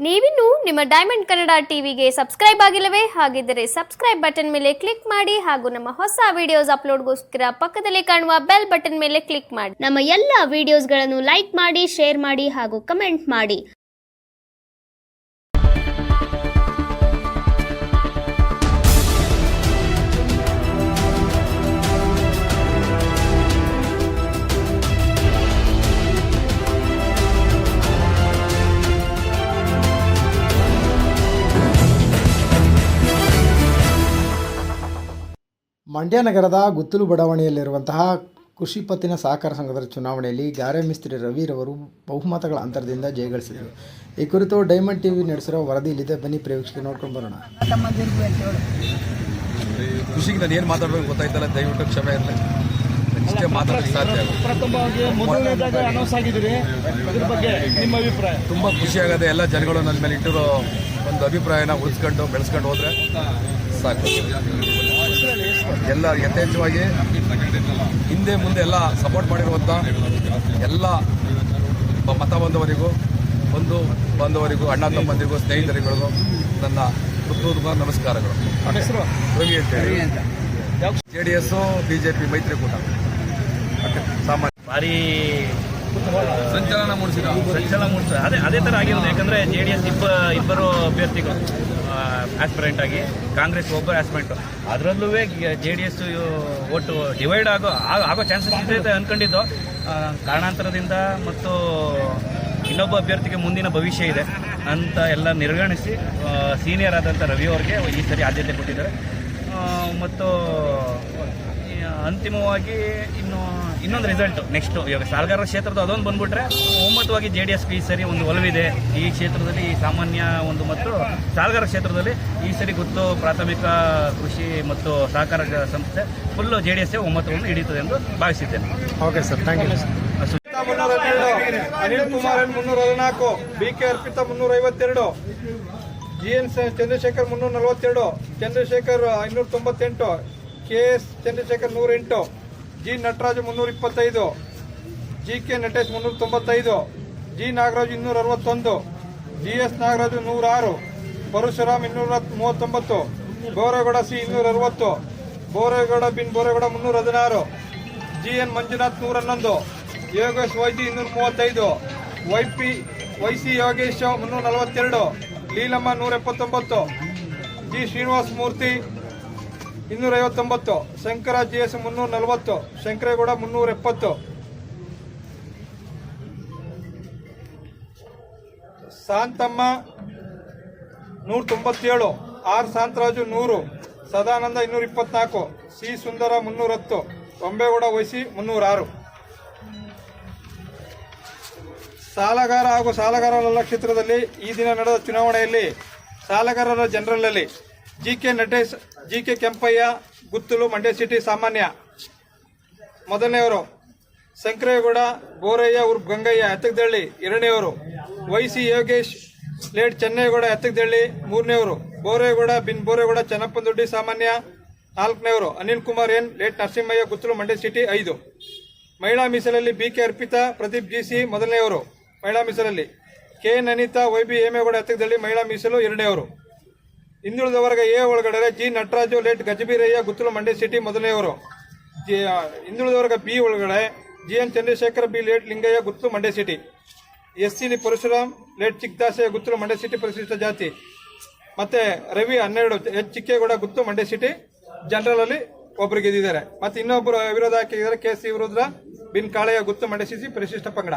ನೀವಿನ್ನು ನಿಮ್ಮ ಡೈಮಂಡ್ ಕನ್ನಡ ಟಿವಿಗೆ ಸಬ್ಸ್ಕ್ರೈಬ್ ಆಗಿಲ್ಲವೇ? ಹಾಗಿದ್ದರೆ ಸಬ್ಸ್ಕ್ರೈಬ್ ಬಟನ್ ಮೇಲೆ ಕ್ಲಿಕ್ ಮಾಡಿ ಹಾಗೂ ನಮ್ಮ ಹೊಸ ವಿಡಿಯೋಸ್ ಅಪ್ಲೋಡ್ಗೋಸ್ಕರ ಪಕ್ಕದಲ್ಲಿ ಕಾಣುವ ಬೆಲ್ ಬಟನ್ ಮೇಲೆ ಕ್ಲಿಕ್ ಮಾಡಿ. ನಮ್ಮ ಎಲ್ಲ ವಿಡಿಯೋಸ್ಗಳನ್ನು ಲೈಕ್ ಮಾಡಿ, ಶೇರ್ ಮಾಡಿ ಹಾಗೂ ಕಮೆಂಟ್ ಮಾಡಿ. ಮಂಡ್ಯ ನಗರದ ಗುತ್ತಲು ಬಡಾವಣೆಯಲ್ಲಿರುವಂತಹ ಕೃಷಿ ಪತ್ತಿನ ಸಹಕಾರ ಸಂಘದ ಚುನಾವಣೆಯಲ್ಲಿ ಗಾರೆ ಮಿಸ್ತ್ರಿ ರವಿರವರು ಬಹುಮತಗಳ ಅಂತರದಿಂದ ಜಯಗಳಿಸಿದರು. ಈ ಕುರಿತು ಡೈಮಂಡ್ ಟಿವಿ ನಡೆಸಿರೋ ವರದಿ ಇಲ್ಲಿದೆ, ಬನ್ನಿ ಪ್ರೇಕ್ಷಕರು ನೋಡ್ಕೊಂಡು ಬರೋಣ. ಕೃಷಿಗೆ ನಾನು ಏನು ಮಾತಾಡಬೇಕು ಗೊತ್ತಾಯ್ತಲ್ಲ, ದಯವಿಟ್ಟು ಕ್ಷಮೆ ಇರಲಿ. ಇಷ್ಟೇ ಮಾತಾಡೋಕ್ಕೆ ಸಾಧ್ಯ. ತುಂಬ ಖುಷಿಯಾಗದೆ. ಎಲ್ಲ ಜನಗಳು ನನ್ನ ಮೇಲೆ ಇಟ್ಟಿರೋ ಒಂದು ಅಭಿಪ್ರಾಯನ ಉಳಿಸ್ಕೊಂಡು ಬೆಳೆಸ್ಕೊಂಡು ಹೋದರೆ ಸಾಕು. ಎಲ್ಲ ಯಥೇಚ್ಛವಾಗಿ ಹಿಂದೆ ಮುಂದೆ ಎಲ್ಲ ಸಪೋರ್ಟ್ ಮಾಡಿರುವಂಥ ಎಲ್ಲ ಮತ ಬಂದವರಿಗೂ, ಬಂಧು ಬಾಂಧವರಿಗೂ, ಅಣ್ಣ ತಮ್ಮಂದಿರಿಗೂ, ಸ್ನೇಹಿತರಿಗಳಿಗೂ ನನ್ನ ಹೃತ್ಪೂರ್ವಕ ನಮಸ್ಕಾರಗಳು. ರವಿ ಅಂತೇಳಿ, JDS BJP ಮೈತ್ರಿಕೂಟ ಸಾಮಾನ್ಯ ಭಾರಿ ಸಂಚಲನ ಮೂಡಿಸಿದ ಅದೇ ಥರ ಆಗಿರೋದು. ಯಾಕಂದರೆ JDS ಇಬ್ಬರು ಅಭ್ಯರ್ಥಿಗಳು ಆಸ್ಪಿರೆಂಟ್ ಆಗಿ, ಕಾಂಗ್ರೆಸ್ ಒಬ್ಬರು ಆಸ್ಪಿರೆಂಟ್. ಅದರಲ್ಲೂ JDS ಒಟ್ಟು ಡಿವೈಡ್ ಆಗೋ ಚಾನ್ಸಸ್ ಇದೆ ಅಂದ್ಕೊಂಡಿದ್ದು. ಕಾರಣಾಂತರದಿಂದ ಮತ್ತು ಇನ್ನೊಬ್ಬ ಅಭ್ಯರ್ಥಿಗೆ ಮುಂದಿನ ಭವಿಷ್ಯ ಇದೆ ಅಂತ ಎಲ್ಲ ನಿರ್ಗಣಿಸಿ ಸೀನಿಯರ್ ಆದಂಥ ರವಿ ಅವ್ರಿಗೆ ಈ ಸರಿ ಆದ್ಯತೆ ಕೊಟ್ಟಿದ್ದಾರೆ. ಮತ್ತು ಅಂತಿಮವಾಗಿ ಇನ್ನೊಂದು ರಿಸಲ್ಟ್ ನೆಕ್ಸ್ಟು ಇವಾಗ ಸಾಲಗಾರರ ಕ್ಷೇತ್ರದ ಅದೊಂದು ಬಂದ್ಬಿಟ್ರೆ ಒಮ್ಮತವಾಗಿ JDSಗೆ ಈ ಸರಿ ಒಂದು ಒಲವಿದೆ. ಈ ಕ್ಷೇತ್ರದಲ್ಲಿ ಈ ಸಾಮಾನ್ಯ ಒಂದು ಮತ್ತು ಸಾಲಗಾರ ಕ್ಷೇತ್ರದಲ್ಲಿ ಈ ಸರಿ ಗೊತ್ತು ಪ್ರಾಥಮಿಕ ಕೃಷಿ ಮತ್ತು ಸಹಕಾರ ಸಂಸ್ಥೆ ಫುಲ್ಲು JDS ಒಮ್ಮತವನ್ನು ಹಿಡಿಯುತ್ತದೆ ಎಂದು ಭಾವಿಸಿದ್ದೇನೆ. Okay sir, thank you. Anil Kumar 314, BK Arpita 352, GN Chandrashekhar 342, Chandrashekhar 598, KS Chandrashekhar 108, G Nataraju 325, GK Natesh 395, G Nagaraju 261, GS Nagaraju 106, Parashuram 239, Boregowda C 260, Boregowda ಬಿನ್ Boregowda 316, GN Manjunath 111, Yogesh YG 235, YC Yogesh 342, Leelamma 179, G Srinivasa Murthy 259, Shankara GS 340, Shankaregowda 370, Shanthamma 197, R Shantaraju 100, Sadananda 224, C ಸುಂದರ 310, ಕೊಂಬೇಗೌಡ YC 306. ಸಾಲಗಾರ ಹಾಗೂ ಸಾಲಗಾರರಲ್ಲ ಕ್ಷೇತ್ರದಲ್ಲಿ ಈ ದಿನ ನಡೆದ ಚುನಾವಣೆಯಲ್ಲಿ ಸಾಲಗಾರರ ಜನರಲ್ನಲ್ಲಿ GK Natesh, GK Kempaiah, Guttalu, Mandya city ಸಾಮಾನ್ಯ ಮೊದಲನೆಯವರು, ಶಂಕರೇಗೌಡ ಬೋರಯ್ಯ ಉರ್ಫ್ ಗಂಗಯ್ಯ ಎತ್ತಗದಳ್ಳಿ ಎರಡನೆಯವರು, YC ಯೋಗೇಶ್ ಲೇಟ್ ಚೆನ್ನೈಗೌಡ ಎತ್ತಗದಳ್ಳಿ ಮೂರನೆಯವರು, ಬೋರೇಗೌಡ ಬಿನ್ ಬೋರೇಗೌಡ ಚನ್ನಪ್ಪನದೊಡ್ಡಿ ಸಾಮಾನ್ಯ ನಾಲ್ಕನೆಯವರು, Anil Kumar N late Narasimhaiah Guttalu, Mandya city 5. ಮಹಿಳಾ ಮೀಸಲಲ್ಲಿ BK ಅರ್ಪಿತಾ ಪ್ರದೀಪ್ GC ಮೊದಲನೆಯವರು, ಮಹಿಳಾ ಮೀಸಲಲ್ಲಿ KN ಅನಿತಾ YB ಹೇಮೇಗೌಡ ಎತ್ತಗದಳ್ಳಿ ಮಹಿಳಾ ಮೀಸಲು ಎರಡನೆಯವರು. ಹಿಂದುಳಿದ ವರ್ಗ A ಒಳಗಡೆ G Nataraju late Gajabeeraiah Guttalu, Mandya city ಮೊದಲನೆಯವರು. ಹಿಂದುಳಿದ ವರ್ಗ B ಒಳಗಡೆ GN Chandrashekar B late Lingaiah Guttalu, Mandya city. SC Parashuram late Chikkadasaiah Guttalu, Mandya city ಪರಿಶಿಷ್ಟ ಜಾತಿ. ಮತ್ತೆ Ravi 12 H Chikkegowda Guttalu, Mandya city general ಅಲ್ಲಿ ಒಬ್ಬರು ಗೆದ್ದಿದ್ದಾರೆ. ಮತ್ತೆ ಇನ್ನೊಬ್ಬರು ವಿರೋಧ ಹಾಕಿದ್ದಾರೆ, KC ವಿರುದ್ರ ಬಿನ್ ಕಾಳಯ್ಯ ಗುತ್ತಲು, ಮಂಡ್ಯ ಸಿಟಿ ಪರಿಶಿಷ್ಟ ಪಂಗಡ.